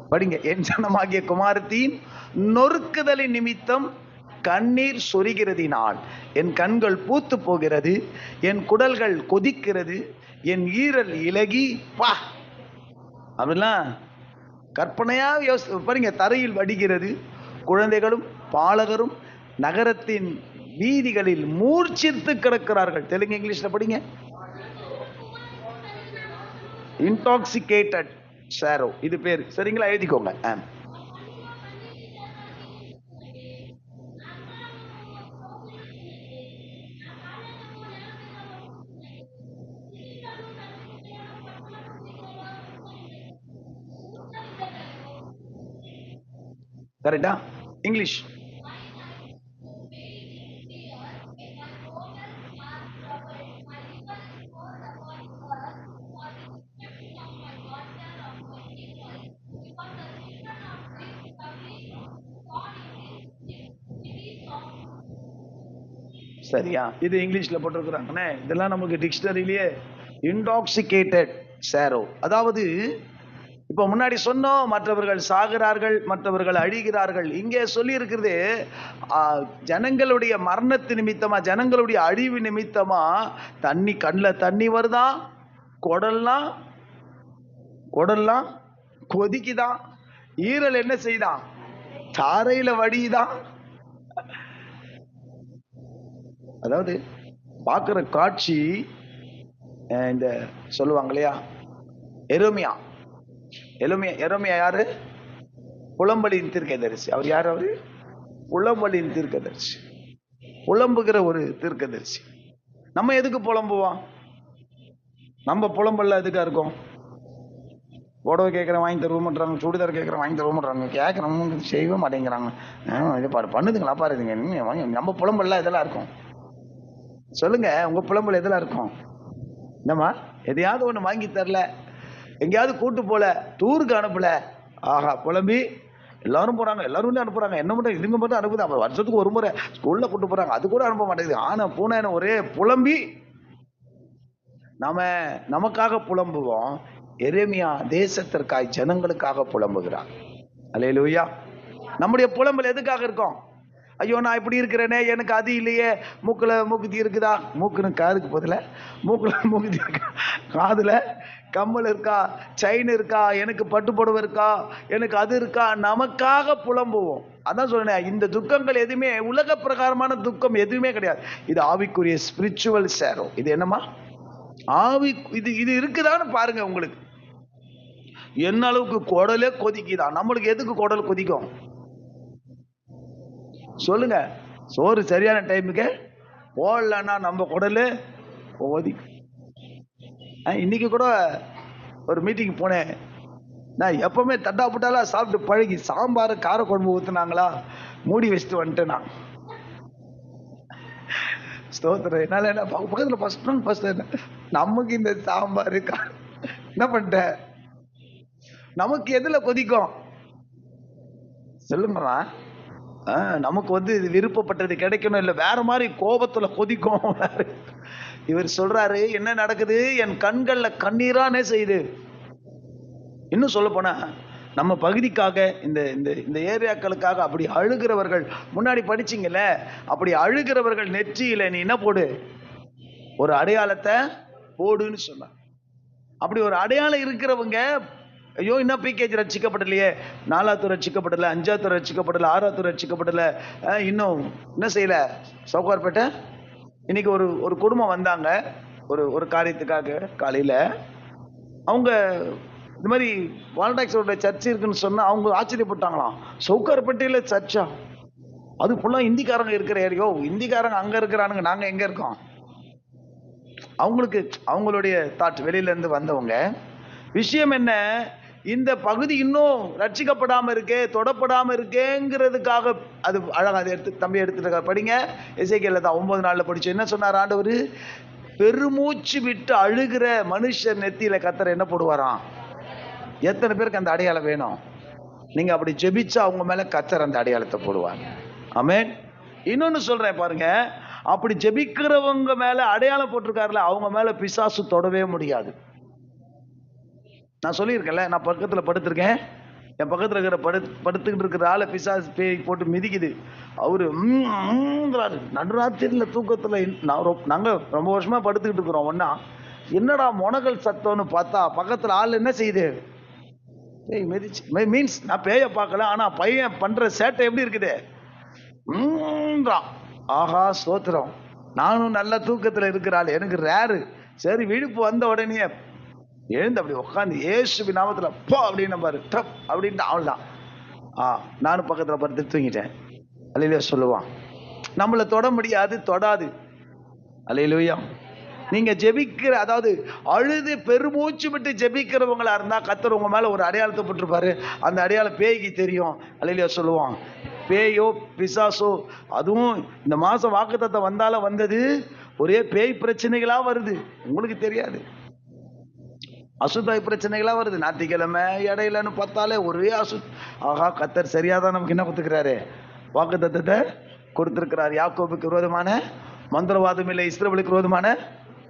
படிங்க. என் ஜனமாகிய குமாரத்தின் நொறுக்குதலின் நிமித்தம் கண்ணீர் சொரிகிறதினால் என் கண்கள் பூத்து போகிறது, என் குடல்கள் கொதிக்கிறது, என் ஈரல் இலகி பா அப்படிலாம் கற்பனையா பாருங்க. தரையில் வடிகிறது, குழந்தைகளும் பாலகரும் நகரத்தின் வீதிகளில் மூர்ச்சித்து கிடக்கிறார்கள். தெலுங்கு இங்கிலீஷ்ல படிங்க. இன்டாக்சிகேட்டட் சாரோ, இது பேர். சரிங்களா? எழுதிக்கோங்க. கரெக்டா? இங்கிலீஷ். சரியா? இது இங்கிலீஷ்ல போட்டிருக்கிறாங்கண்ணே. இதெல்லாம் நமக்கு டிக்ஷனரியிலேயே இன்டாக்சிகேட்டட் சாரோ. அதாவது இப்ப முன்னாடி சொன்னோம், மற்றவர்கள் சாகிறார்கள், மற்றவர்கள் அழிகிறார்கள். இங்கே சொல்லி இருக்கிறது ஜனங்களுடைய மரணத்து நிமித்தமா, ஜனங்களுடைய அழிவு நிமித்தமா தண்ணி, கண்ணில் தண்ணி வருதா, குடல்லாம் கொதிக்குதான், ஈரல் என்ன செய்தான், தாரையில வடிதான். அதாவது பார்க்கிற காட்சி இந்த சொல்லுவாங்க இல்லையா, எரேமியா யாரு? புலம்பலின் தீர்க்கதரிசி. அவர் யார்? அவரு புலம்பலின் தீர்க்கதரிசி, புலம்புகிற ஒரு தீர்க்கதரிசி. நம்ம எதுக்கு புலம்புவோம்? நம்ம புலம்பல்ல எதுக்கா இருக்கோம்? புடவை கேட்குறேன் வாங்கி தருவோம்ன்றாங்க, சுடிதார் கேட்குறேன் வாங்கி தருவோம்ன்றாங்க, கேட்குறவங்க செய்யவே மாட்டேங்கிறாங்க. இது பண்ணுதுங்களா பாருதுங்க. நம்ம புலம்பல்ல இதெல்லாம் இருக்கும். சொல்லுங்க, உங்க புலம்பல் எதெல்லாம் இருக்கும்? என்னம்மா எதையாவது ஒன்று வாங்கி தரல, எங்கேயாவது கூட்டு போல, டூருக்கு அனுப்பல, ஆஹா புலம்பி எல்லாரும் போறாங்க, எல்லாரும் அனுப்புறாங்க. என்ன மட்டும் இதுங்க மட்டும் அனுப்புது. அப்ப வருஷத்துக்கு ஒரு முறை ஸ்கூல்ல கூட்டு போறாங்க, அது கூட அனுப்ப மாட்டேங்குது. ஆனா பூனை ஒரே புலம்பி நாம நமக்காக புலம்புவோம். எரேமியா தேசத்திற்காய் ஜனங்களுக்காக புலம்புகிறார். அல்லேலூயா. நம்முடைய புலம்பல் எதுக்காக இருக்கும்? ஐயோ நான் இப்படி இருக்கிறேனே, எனக்கு அது இல்லையே, மூக்குல மூக்குத்தி இருக்குதா, மூக்குன்னு காதுக்கு பதில மூக்குல மூக்குத்தி இருக்கா, காதுல கம்மல் இருக்கா, செயின் இருக்கா, எனக்கு பட்டுப்புடவை இருக்கா, எனக்கு அது இருக்கா, நமக்காக புலம்புவோம். அதான் சொல்றேன், இந்த துக்கங்கள் எதுவுமே உலக பிரகாரமான துக்கம் எதுவுமே கிடையாது. இது ஆவிக்குரிய ஸ்பிரிச்சுவல் சேரோ. இது என்னமா ஆவி, இது இது இருக்குதான்னு பாருங்க. உங்களுக்கு என்ன அளவுக்கு குடலே கொதிக்குதா? நம்மளுக்கு எதுக்கு குடல் கொதிக்கும் சொல்லுங்க? சோறு சரியான டைமுக்கு போடலன்னா நம்ம குடலு கொதிக்கும். இன்னைக்கு கூட ஒரு மீட்டிங் போனேன். நான் எப்பவுமே தட்டா புட்டாலாம் சாப்பிட்டு பழகி, சாம்பார் கார குழம்பு ஊத்துனாங்களா, மூடி வச்சுட்டு வந்துட்டேன் நான். ஸ்தோத்திரம். என்னால என்ன பக்கத்துல ஃபர்ஸ்ட் நமக்கு இந்த சாம்பார் என்ன பண்ணிட்ட, நமக்கு எதுல கொதிக்கும் சொல்லுங்களா? நமக்கு இது விருப்பப்பட்டது கிடைக்கணும், இல்ல வேற மாதிரி கோபத்துல கொதிக்கும். இவர் சொல்றாரு, என்ன நடக்குது, என் கண்கள்ல கண்ணீரானே செய்யுது. இன்னும் சொல்ல போனா நம்ம பகுதிக்காக, இந்த இந்த இந்த ஏரியாக்களுக்காக அப்படி அழுகிறவர்கள், முன்னாடி படிச்சீங்கல்ல, அப்படி அழுகிறவர்கள் நெற்றியில நீ என்ன போடு, ஒரு அடையாளத்தை போடுன்னு சொன்ன. அப்படி ஒரு அடையாளம் இருக்கிறவங்க, ஐயோ இன்னும் பிகேஜி ரட்சிக்கப்படலையே, 4வது ரட்சிக்கப்படல, 5வது ரட்சிக்கப்படல, 6வது ரட்சிக்கப்படல, இன்னும் என்ன செய்யல. சவுகார்பேட்டை இன்னைக்கு ஒரு குடும்பம் வந்தாங்க ஒரு காரியத்துக்காக. காலையில அவங்க இந்த மாதிரி வால்டாக்ஸோட சர்ச் இருக்குன்னு சொன்னா அவங்க ஆச்சரியப்பட்டாங்களாம். சவுகார்பேட்டையில சர்ச்சா? அது ஃபுல்லா இந்திக்காரங்க இருக்கிற ஏரியோ, இந்திக்காரங்க அங்க இருக்கிறானுங்க, நாங்க எங்க இருக்கோம்? அவங்களுக்கு அவங்களுடைய தாட், வெளியில இருந்து வந்தவங்க. விஷயம் என்ன, இந்த பகுதி இன்னும் ரட்சிக்கப்படாம இருக்கே, தொடப்படாம இருக்கேங்கிறதுக்காக. அது அழகா அதை எடுத்து தம்பி எடுத்துட்டு படிங்க. எசேக்கியேல்ல தான் 9 நாள்ல படிச்சு என்ன சொன்னார் ஆண்டவர்? பெருமூச்சு விட்டு அழுகிற மனுஷர் நெத்தியில கர்த்தர் என்ன போடுவாராம்? எத்தனை பேருக்கு அந்த அடையாளம் வேணும்? நீங்க அப்படி ஜெபிச்சா அவங்க மேல கர்த்தர் அந்த அடையாளத்தை போடுவாங்க. ஆமென். இன்னொன்னு சொல்றேன் பாருங்க, அப்படி ஜெபிக்கிறவங்க மேல அடையாளம் போட்டிருக்காருல, அவங்க மேல பிசாசு தொடவே முடியாது. நான் சொல்லியிருக்கேன்ல, நான் பக்கத்துல படுத்திருக்கேன், என் பக்கத்துல இருக்கிற படுத்துக்கிட்டு இருக்கிற ஆளை பிசாசு பேய் போட்டு மிதிக்குது. அவரு நடுராத்திரில தூக்கத்துல நாங்க ரொம்ப வருஷமா படுத்துக்கிட்டு இருக்கிறோம் ஒன்னா. என்னடா மொனகல் சத்தம்னு பார்த்தா பக்கத்துல ஆள் என்ன செய்யுது, பேய் மிதிச்சு. மீன்ஸ் நான் பேய பார்க்கல, ஆனா பையன் பண்ற சேட்டை எப்படி இருக்குது? ஆஹா ஸ்தோத்திரம். நானும் நல்ல தூக்கத்துல இருக்கிறாள், எனக்கு ரேரு. சரி விழிப்பு வந்த உடனே எழுந்து அப்படி உட்காந்து இயேசுவின் நாமத்துல போ அப்படின்னு பாரு, டப் அப்படின்ட்டு அவள்தான். நானும் பக்கத்துல படுத்து தூங்கிட்டேன். அல்லேலூயா சொல்லுவான். நம்மளை தொட முடியாது, தொடாது. அல்லேலூயா. நீங்க ஜெபிக்கிற, அதாவது அழுது பெருமூச்சு விட்டு ஜெபிக்கிறவங்களா இருந்தா கர்த்தர் உங்க மேல ஒரு அடையாளத்தை போட்டிருப்பாரு. அந்த அடையாளம் பேய்க்கு தெரியும். அல்லேலூயா சொல்லுவான். பேயோ பிசாசோ, அதுவும் இந்த மாசம் வாக்குத்தத்தம் வந்தால வந்தது, ஒரே பேய் பிரச்சனைகளா வருது, உங்களுக்கு தெரியாது. அசுத்தாய் பிரச்சனைகளா வருது. ஞாயிற்றுக்கிழமை இடையிலன்னு பார்த்தாலே ஒரே ஆகா கர்த்தர் சரியாதான் நமக்கு என்ன கொடுத்துக்கிறாரு, வாக்குத்தத்தத்தை கொடுத்திருக்கிறார். யாக்கோபுக்கு விரோதமான மந்திரவாதம் இல்லை, இஸ்ரவேலுக்கு விரோதமான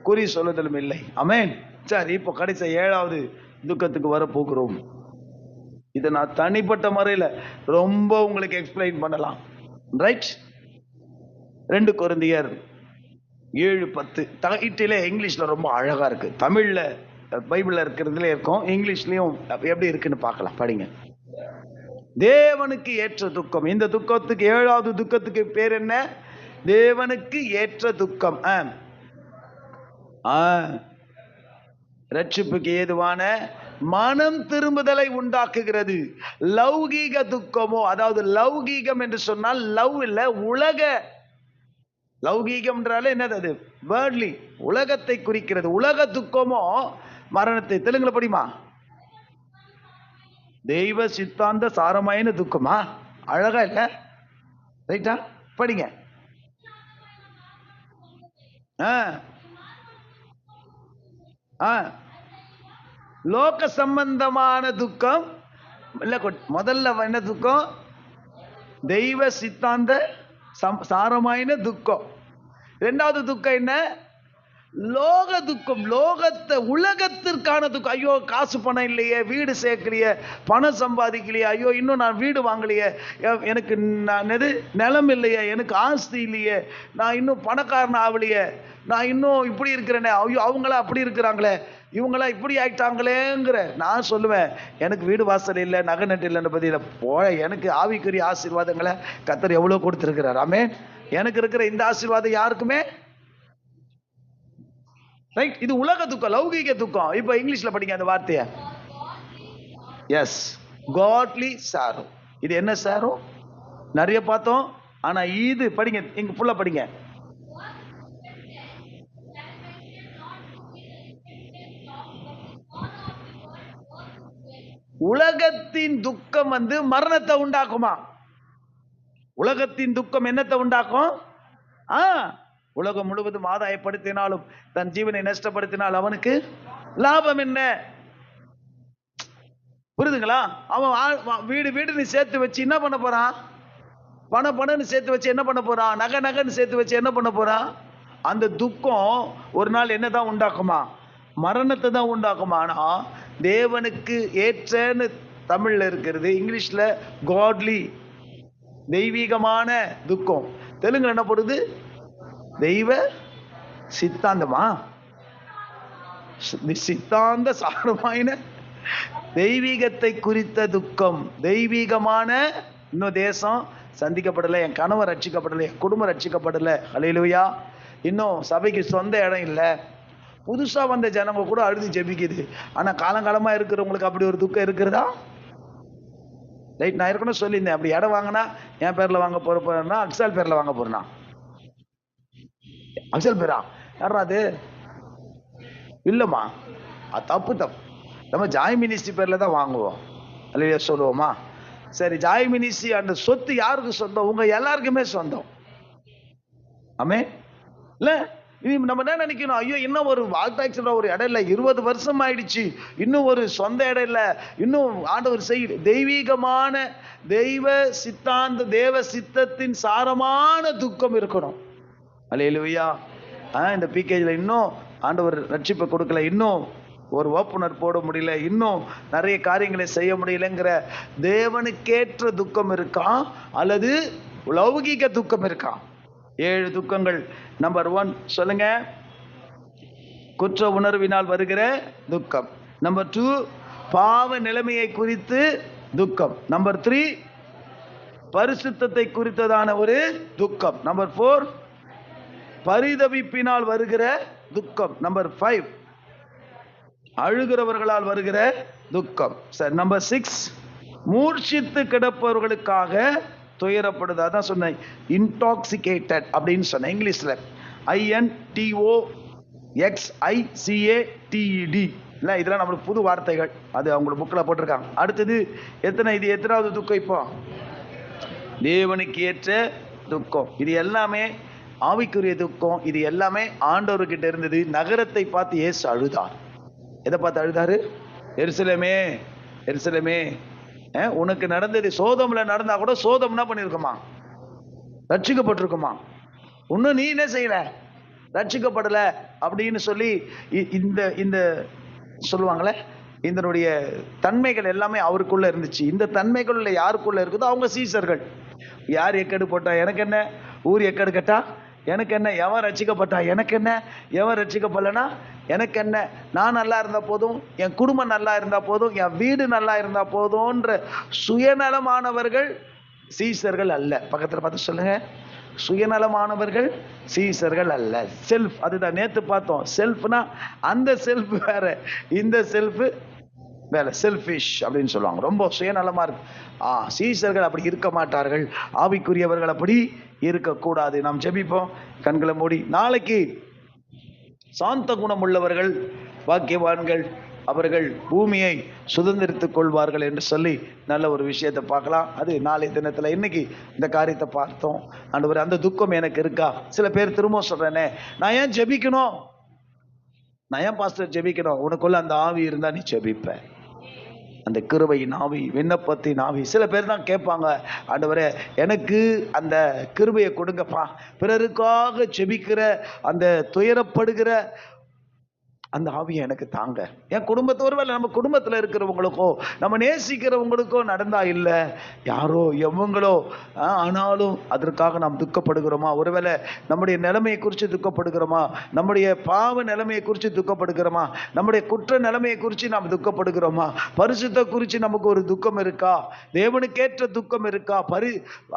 குறி சொல்லுதலும் இல்லை. ஆமென். சரி, இப்போ கடைசி 7வது துக்கத்துக்கு வர போகிறோம். இதை நான் தனிப்பட்ட முறையில் ரொம்ப உங்களுக்கு எக்ஸ்பிளைன் பண்ணலாம். ரைட்? 2 கொரிந்தியர் 7:10 டைட்டிலே இங்கிலீஷ்ல ரொம்ப அழகா இருக்கு. தமிழ்ல பைபிள்ல இருக்கிறதுல இருக்கும், இங்கிலீஷ்லயும் எப்படி இருக்குன்னு பார்க்கலாம். படிங்க. தேவனுக்கு ஏற்ற துக்கம். இந்த துக்கத்துக்கு 7வது துக்கத்துக்கு பேர் என்ன? தேவனுக்கு ஏற்ற துக்கம். ரட்சிப்புக்கு ஏதுவான மனம் திரும்புதலை உண்டாக்குகிறது. லௌகீக துக்கமோ, அதாவது லௌகீகம் என்று சொன்னால் லவ் இல்ல, உலக. லௌகீகம்ன்றாலே என்னது? அது வேர்ட்லி, உலகத்தை குறிக்கிறது. உலக துக்கமோ மரணத்தை. தெலுங்குல படிமா, தெய்வ சித்தாந்த சாரமான துக்கமா? அழகா இல்ல? ரைட்டா? படிங்க. லோக சம்பந்தமான துக்கம் இல்ல, முதல்ல என்ன துக்கம்? தெய்வ சித்தாந்த சாரமான துக்கம். இரண்டாவது துக்கம் என்ன? லோக துக்கம். உலகத்திற்கான துக்கம். ஐயோ, காசு பணம் இல்லையே, வீடு சேர்க்கலையே, பணம் சம்பாதிக்கலையே, ஐயோ இன்னும் நான் வீடு வாங்கலையே, எனக்கு நிலம் இல்லையே, எனக்கு ஆஸ்தி இல்லையே, நான் இன்னும் பணக்காரன் ஆகலையே, நான் இன்னும் இப்படி இருக்கிறேனே, ஐயோ அவங்களா அப்படி இருக்கிறாங்களே, இவங்களா இப்படி ஆயிட்டாங்களேங்கிற. நான் சொல்லுவேன், எனக்கு வீடு வாசல் இல்லை, நகை நட்டு இல்லைன்னு பதில போல, எனக்கு ஆவிக்குரிய ஆசீர்வாதங்களை கர்த்தர் எவ்வளோ கொடுத்துருக்கிறார். ஆமென். எனக்கு இருக்கிற இந்த ஆசீர்வாதம் யாருக்குமே ரைட். இது உலக துக்கம், லௌகீக துக்கம். இப்ப இங்கிலீஷ்ல படிங்க அந்த வார்த்தைய. Yes, godly sorrow. இது என்ன சாரோ? நிறைய பார்த்தோம். ஆனா இது படிங்க, இங்க ஃபுல்லா படிங்க. உலகத்தின் துக்கம் மரணத்தை உண்டாக்குமா? உலகத்தின் துக்கம் என்னத்தை உண்டாக்கும்? உலகம் முழுவதும் ஆதாயப்படுத்தினாலும் தன் ஜீவனை நஷ்டப்படுத்தினால் அவனுக்கு லாபம் என்ன? புரியுதுங்களா? அவன் வீடுன்னு சேர்த்து வச்சு என்ன பண்ண போறான்? பணம்னு சேர்த்து வச்சு என்ன பண்ண போறான்? நகைன்னு சேர்த்து வச்சு என்ன பண்ண போறான்? அந்த துக்கம் ஒரு நாள் என்னதான் உண்டாக்குமா? மரணத்தை தான் உண்டாக்குமா. ஆனா தேவனுக்கு ஏற்றன்னு தமிழ்ல இருக்கிறது, இங்கிலீஷ்ல காட்லி, தெய்வீகமான துக்கம். தெலுங்கு என்ன போடுது? தெய்வ சித்தாந்தமா? சித்தாந்த சாரமான தெய்வீகத்தை குறித்த துக்கம். தெய்வீகமான இன்னும் தேசம் சந்திக்கப்படலை, என் கணவர் ரட்சிக்கப்படலை, என் குடும்பம் ரட்சிக்கப்படலை. அல்லேலூயா. இன்னும் சபைக்கு சொந்த இடம் இல்லை. புதுசா வந்த ஜனங்க கூட அழுது ஜெபிக்குது. ஆனா காலங்காலமா இருக்கிறவங்களுக்கு அப்படி ஒரு துக்கம் இருக்கிறதா? ரைட். நான் ஏற்கனவே சொல்லியிருந்தேன், அப்படி இடம் வாங்கினா என் பேர்ல வாங்க போறேன்னா அக்ஸால் பேர்ல வாங்க போறேன்னா. அக்ஸால் பேரா? யாரா அது? இல்லம்மா, அது தப்பு. நம்ம ஜாய் மினிஸ்ட்ரி பேர்ல தான் வாங்குவோம். அல்லையா சொல்லுவோமா? சரி, ஜாய் மினிஸ்ட்ரி அந்த சொத்து யாருக்கு சொந்தம்? உங்க எல்லாருக்குமே சொந்தம். ஆமே இல்ல? நம்ம என்ன நினைக்கணும்? ஐயோ, இன்னும் ஒரு வால்டாக்ஸ்ல ஒரு இடம் இல்லை, 20 வருஷம் ஆயிடுச்சு, இன்னும் ஒரு சொந்த இடம் இல்லை, இன்னும் ஆண்டவர் செய்ய. தெய்வீகமான தெய்வ சித்தாந்த தேவ சித்தத்தின் சாரமான துக்கம் இருக்கணும். அல்லேலூயா. இந்த பிகேஜ்ல இன்னும் ஆண்டவர் ரட்சிப்பை கொடுக்கல, இன்னும் ஒரு ஓப்புனர் போட முடியல, இன்னும் நிறைய காரியங்களை செய்ய முடியலங்கிற தேவனுக்கேற்ற துக்கம் இருக்கா அல்லது லௌகிக துக்கம் இருக்கா? 7 துக்கங்கள். நம்பர் 1 சொல்லுங்க, குற்ற உணர்வினால் வருகிற துக்கம். நம்பர் 2 பாவ நிலைமையை குறித்து துக்கம். நம்பர் 3 பரிசுத்தத்தை குறித்ததான ஒரு துக்கம். நம்பர் 4 பரிதவிப்பினால் வருகிற துக்கம். நம்பர் 5 அழுகிறவர்களால் வருகிற துக்கம். நம்பர் 6 மூர்ச்சித்து கிடப்பவர்களுக்காக துயரப்படுது. அதான் சொன்னேன், இன்டாக்சிகேட்டட் அப்படின்னு சொன்னேன் இங்கிலீஷ்ல. INTOXICATED. இல்ல, இதெல்லாம் நம்மளுக்கு புது வார்த்தைகள், அது அவங்களோட புக்கில் போட்டிருக்காங்க. அடுத்தது இது எத்தனாவது துக்கம்? இப்போ தேவனுக்கு ஏற்ற துக்கம். இது எல்லாமே ஆவிக்குரிய துக்கம். இது எல்லாமே ஆண்டவர்கிட்ட இருந்தது. நகரத்தை பார்த்து இயேசு அழுதார். எதை பார்த்து அழுதாரு? எருசலேமே, எருசலேமே, உனக்கு நடந்தது சோதம்ல நடந்தா கூட சோதம் என்ன பண்ணிருக்குமா? ரட்சிக்கப்பட்டிருக்குமா? இன்னும் நீ என்ன செய்யல? ரட்சிக்கப்படல அப்படின்னு சொல்லி இந்த சொல்லுவாங்களே, இதனுடைய தன்மைகள் எல்லாமே அவருக்குள்ள இருந்துச்சு. இந்த தன்மைகள் யாருக்குள்ள இருக்குதோ அவங்க சீசர்கள். யார் எக்கடு போட்டா எனக்கு என்ன, ஊர் எக்கடு கட்டா எனக்கு என்ன, எவன் ரட்சிக்கப்பட்டா எனக்கு என்ன, எவன் ரட்சிக்கப்படலனா எனக்கு என்ன, நான் நல்லா இருந்தா போதும், என் குடும்பம் நல்லா இருந்தா போதும், என் வீடு நல்லா இருந்தா போதும்ன்ற சுயநலமானவர்கள் சீசர்கள் அல்ல. பக்கத்தில் பார்த்து சொல்லுங்க, சுயநலமானவர்கள் சீசர்கள் அல்ல. செல்ஃப், அதுதான் நேத்து பார்த்தோம். செல்ஃப்னா அந்த செல்ஃப் வேற, இந்த செல்ஃப் வேற. செல்ஃபிஷ் அப்படின்னு சொல்லுவாங்க, ரொம்ப சுயநலமா இருக்கு. சீசர்கள் அப்படி இருக்க மாட்டார்கள். ஆவிக்குரியவர்கள் அப்படி இருக்கக்கூடாது. நாம் ஜெபிப்போம், கண்களை மூடி. நாளைக்கு சாந்த குணம் உள்ளவர்கள் பாக்கியவான்கள், அவர்கள் பூமியை சுதந்திரித்துக் கொள்வார்கள் என்று சொல்லி நல்ல ஒரு விஷயத்தை பார்க்கலாம். அது நாளை தினத்துல. இன்னைக்கு இந்த காரியத்தை பார்த்தோம். ஆண்டவரே, அந்த துக்கம் எனக்கு இருக்கா? சில பேர் திரும்ப சொல்றேனே, நான் ஏன் ஜெபிக்கணும், நான் ஏன் பாஸ்டர் ஜெபிக்கணும்? உனக்குள்ள அந்த ஆவி இருந்தா நீ ஜெபிப்ப. அந்த கிருபையின் ஆவி, விண்ணப்பத்தின் ஆவி. சில பேர் தான் கேட்பாங்க, ஆண்டவரே எனக்கு அந்த கிருபையை கொடுங்கப்பா, பிறருக்காக செபிக்கிற அந்த துயரப்படுகிற அந்த ஆவியை எனக்கு தாங்க. என் குடும்பத்தை, ஒருவேளை நம்ம குடும்பத்தில் இருக்கிறவங்களுக்கோ நம்ம நேசிக்கிறவங்களுக்கோ நடந்தா இல்லை, யாரோ எவங்களோ, ஆனாலும் அதற்காக நாம் துக்கப்படுகிறோமா? ஒருவேளை நம்முடைய நிலைமையை குறித்து துக்கப்படுகிறோமா? நம்முடைய பாவ நிலைமையை குறித்து துக்கப்படுகிறோமா? நம்முடைய குற்ற நிலைமையை குறித்து நாம் துக்கப்படுகிறோமா? பரிசுத்த குறித்து நமக்கு ஒரு துக்கம் இருக்கா? தேவனுக்கேற்ற துக்கம் இருக்கா?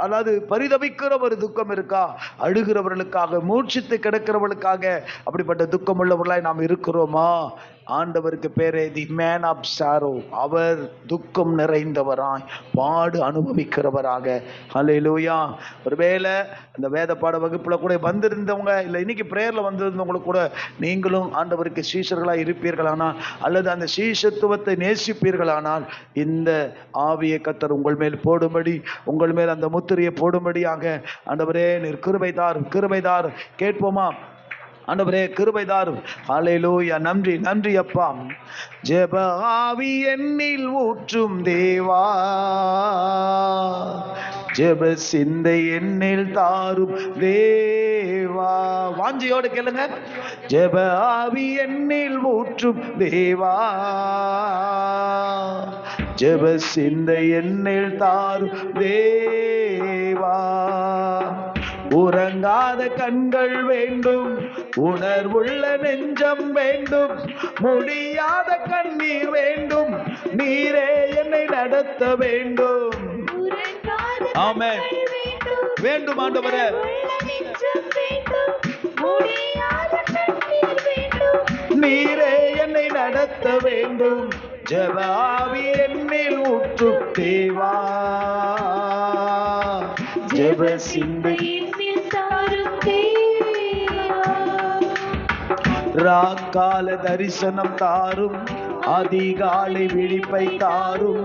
அதாவது பரிதவிக்கிற ஒரு துக்கம் இருக்கா? அழுகிறவர்களுக்காக, மூர்ச்சித்து கிடக்கிறவர்களுக்காக அப்படிப்பட்ட துக்கம் உள்ளவர்களாய் நாம் இருக்கிறோம். ஆண்டவருக்கு பேரே தி மேன் ஆஃப் சாரோ. அவர் துக்கம் நிறைந்தவராய், பாடு அனுபவிக்கிறவராக. ஹல்லேலூயா. ஒருவேளை அந்த வேத பாட வகுப்புல கூட வந்திருந்தவங்க, இல்லை இன்னைக்கு பிரேயர்ல வந்திருந்தவங்களுக்கு கூட நீங்களும் ஆண்டவருக்கு சீஷர்களாய் இருப்பீர்களானால், அல்லது அந்த சீஷத்துவத்தை நேசிப்பீர்களானால், இந்த ஆவியை கர்த்தர் உங்கள் மேல் போடும்படி, உங்கள் மேல் அந்த முத்திரையை போடும்படியாக, ஆண்டவரே நீர் கிருபை தாரும், கிருபை தாரும். கேட்போமா? ஆண்டவரே கிருபை தாரும். ஹல்லேலூயா. நன்றி, நன்றி அப்பா. ஜெப ஆவி என்னில் ஊற்றும் தேவா, ஜெப சிந்தை என்னில் தாரும் தேவா. வாஞ்சியோடு கேளுங்க. ஜெப ஆவி என்னில் ஊற்றும் தேவா, ஜெப சிந்தை என்னில் தாரும் தேவா. உறங்காத கண்கள் வேண்டும், உணர்வுள்ள நெஞ்சம் வேண்டும், முடியாத கண்ணீர் வேண்டும், நீரே என்னை நடத்த வேண்டும். ஆமென். வேண்டும் ஆண்டவரே. நீரே என்னை நடத்த வேண்டும். ஜெப ஆவி என்னில் ஊற்றும் தேவா, ஜெப சிந்தை ராக்கால தரிசனம் தாரும், அதிகாலை விழிப்பை தாரும்,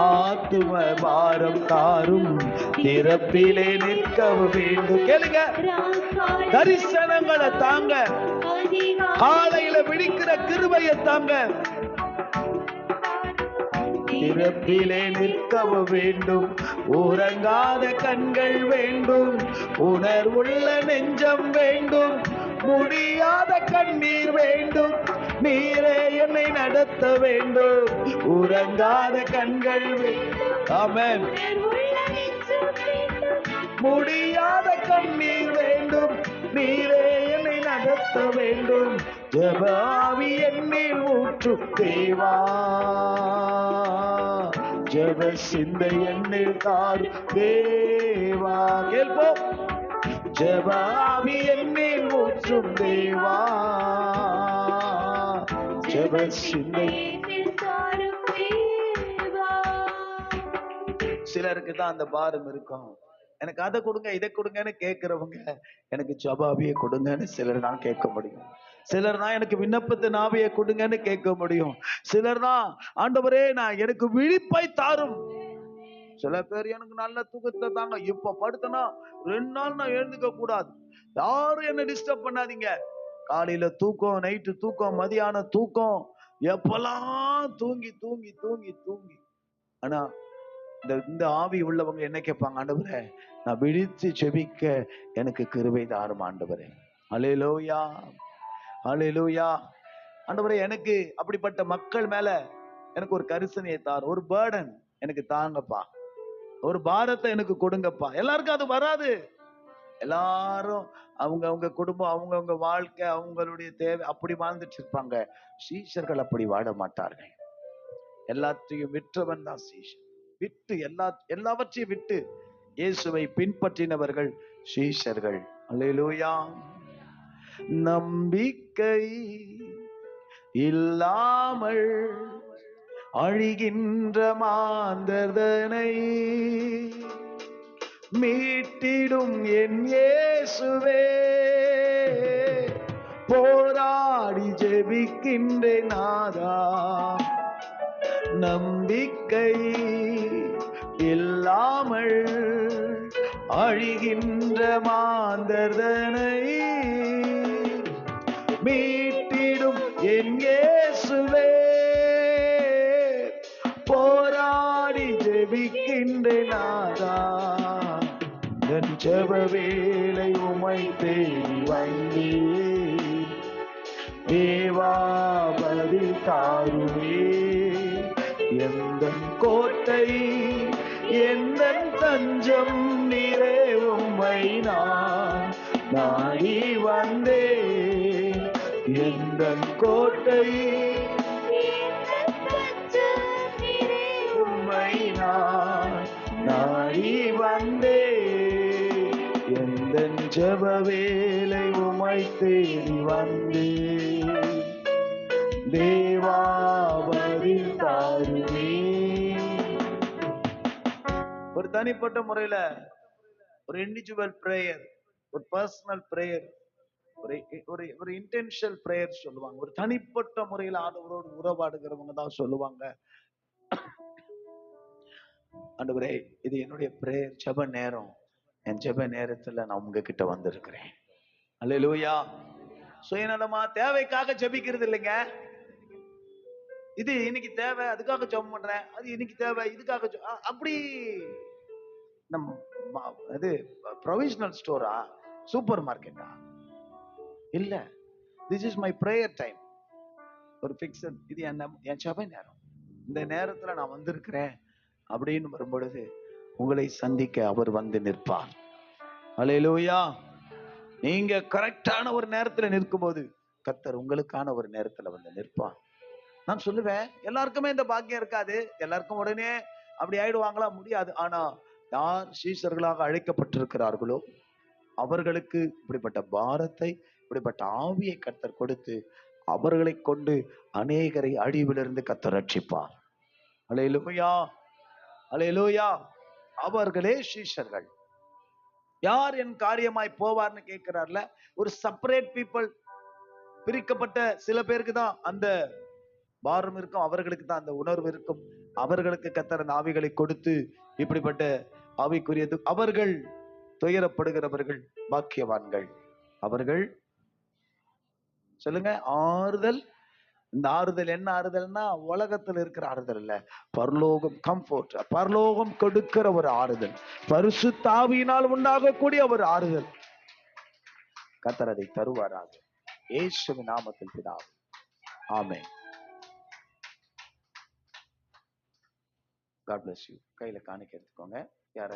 ஆத்தும பாரம் தாரும், திறப்பிலே நிற்க வேண்டும். கேளுங்க, தரிசனங்களை தாங்க, காலையில விழிக்கிற கிருபையை தாங்க, திறப்பிலே நிற்க வேண்டும். உறங்காத கண்கள் வேண்டும், உணர்வுள்ள நெஞ்சம் வேண்டும், முடியாத கண்ணீர் வேண்டும், நீரே என்னை நடத்த வேண்டும். உறங்காத கண்கள் வேண்டும். ஆமென். முடியாத கண்ணீர் வேண்டும், நீரே என்னை நடத்த வேண்டும். ஜெப ஆவி என்னில் ஊற்றும் தேவா, ஜெப சிந்தை என்னில் தாரும் தேவா. கேள்வோம். ஜெப ஆவி என்னில் ஊற்றும் தேவா, ஜெப சிந்தை. சிலருக்கு தான் அந்த பாரம் இருக்கும். எனக்கு அதை கொடுங்க, இதை கொடுங்கன்னு கேட்கிறவங்க, எனக்கு ஜெப ஆவியை கொடுங்கன்னு சிலர் தான் கேட்க முடியும். சிலர் தான் எனக்கு விண்ணப்பத்தின் ஆவியை கொடுங்கன்னு கேட்க முடியும். சிலர் தான் ஆண்டவரே நான் எனக்கு விழிப்பை தாரும். சில பேர் எனக்கு நல்ல தூக்கத்தை தாங்க, இப்ப படுத்தனா 2 நாள் நான் எழுந்துக்க கூடாது, யாரும் என்ன டிஸ்டர்ப் பண்ணாதீங்க. காலையில தூக்கம், நைட்டு தூக்கம், மதியான தூக்கம், எப்பெல்லாம் தூங்கி தூங்கி தூங்கி தூங்கி. ஆனா இந்த ஆவி உள்ளவங்க என்ன கேட்பாங்க? ஆண்டவரே நான் விழித்து செபிக்க எனக்கு கிருபை தாரும் ஆண்டவரே. அல்லேலூயா, அல்லேலூயா. ஆண்டவரே எனக்கு அப்படிப்பட்ட மக்கள் மேல எனக்கு ஒரு கரிசனையை தாரும், ஒரு பேர்டன் எனக்கு தாங்கப்பா, ஒரு பாரத்தை எனக்கு கொடுங்கப்பா. எல்லாருக்கும் அது வராது. எல்லாரும் அவங்க குடும்பம், அவங்க வாழ்க்கை, அவங்களுடைய தேவை அப்படி வாழ்ந்துட்டு இருப்பாங்க. சீஷர்கள் அப்படி வாழ மாட்டார்கள். எல்லாத்தையும் விற்றவன் தான் சீஷன். விட்டு எல்லாவற்றையும் விட்டு இயேசுவை பின்பற்றினவர்கள் சீஷர்கள். அல்லேலூயா. நம்பிக்கை இல்லாமல் அழிகின்ற மாந்தர்தனை மீட்டிடும் என் இயேசுவே, போராடி ஜெபிக்கின்றேன் நாதா. நம்பிக்கை இல்லாமல் அழிகின்ற மாந்தர்தனை மீட்டிடும் என் இயேசுவே, நாதா, என் ஜெப வேளை உமை தேடி வந்தேன். தேவா பதில் தாருமே, எந்தன் கோட்டை எந்தன் தஞ்சம் நீரே, உம்மை நான் நாடி வந்தேன். எந்தன் கோட்டை உம்மை நான் நாடி வந்தேன். எந்தன் ஜெப வேளை உமை தேடி வந்தேன். தேவா பதில் தாருமே. ஒரு தனிப்பட்ட முறையில ஒரு இண்டிவிஜுவல் பிரேயர், ஒரு பர்சனல் பிரேயர், ஒரு இன்டென்ஷனல் பிரேயர் சொல்லுவாங்க. ஒரு தனிப்பட்ட முறையில் ஆண்டவரோடு உறவாடுகிறவங்க தான் சொல்லுவாங்க, ஆண்டவரே இது என்னுடைய பிரேயர், ஜெப நேரம். என் ஜெப நேரத்துல நான் உங்ககிட்ட வந்திருக்கிறேன். அல்லேலூயா. சுயநலமா தேவைக்காக ஜெபிக்கிறது இல்லைங்க. இது இன்னைக்கு தேவை, அதுக்காக ஜெபம் பண்றேன். அது இன்னைக்கு தேவை, இதுக்காக அப்படி இது ப்ரொவிஷனல் ஸ்டோரா, சூப்பர் மார்க்கெட்டா? இல்ல. This is my prayer time. ஒரு பிக்ஸட், இது என் ஜெப நேரம். இந்த நேரத்துல நான் வந்திருக்கிறேன் அப்படின்னு வரும்பொழுது உங்களை சந்திக்க அவர் வந்து நிற்பார். அல்லேலூயா. நீங்க கரெக்டான ஒரு நேரத்துல நிற்கும் போது கர்த்தர் உங்களுக்கான ஒரு நேரத்துல வந்து நிற்பார். நான் சொல்லுவேன், எல்லாருக்குமே இந்த பாக்கியம் இருக்காது. எல்லாருக்கும் உடனே அப்படி ஆயிடுவாங்களா? முடியாது. ஆனா யார் சீஷர்களாக அழைக்கப்பட்டிருக்கிறார்களோ அவர்களுக்கு இப்படிப்பட்ட பாரத்தை, இப்படிப்பட்ட ஆவியை கர்த்தர் கொடுத்து அவர்களை கொண்டு அநேகரை அழிவிலிருந்து கர்த்தர் ரட்சிப்பார். அல்லேலூயா, அல்லேலூயா. அவர்களே சீஷர்கள். யார் என் காரியமாய் போவார்னு கேட்கிறார்ல, ஒரு செப்பரேட் பீப்புள், பிரிக்கப்பட்ட சில பேருக்கு தான் அந்த பாரம் இருக்கும், அவர்களுக்கு தான் அந்த உணர்வு இருக்கும். அவர்களுக்கு கர்த்தர் அந்த ஆவிகளை கொடுத்து இப்படிப்பட்ட ஆவிக்குரியது. அவர்கள் துயரப்படுகிறவர்கள் பாக்கியவான்கள். அவர்கள் சொல்லுங்க, ஆறுதல். இந்த ஆறுதல் என்ன ஆறுதல்னா உலகத்தில் இருக்கிற ஆறுதல் இல்ல, பரலோகம், கம்ஃபோர்ட், பரலோகம் கொடுக்கிற ஒரு ஆறுதல், பரிசுத்த ஆவியினால் உண்டாகக்கூடிய ஒரு ஆறுதல். கர்த்தர் அதை தருவாராக. இயேசுவின் நாமத்தில் பிதாவே, ஆமென். God bless you. கையில காணிக்கை எடுத்துக்கோங்க. யார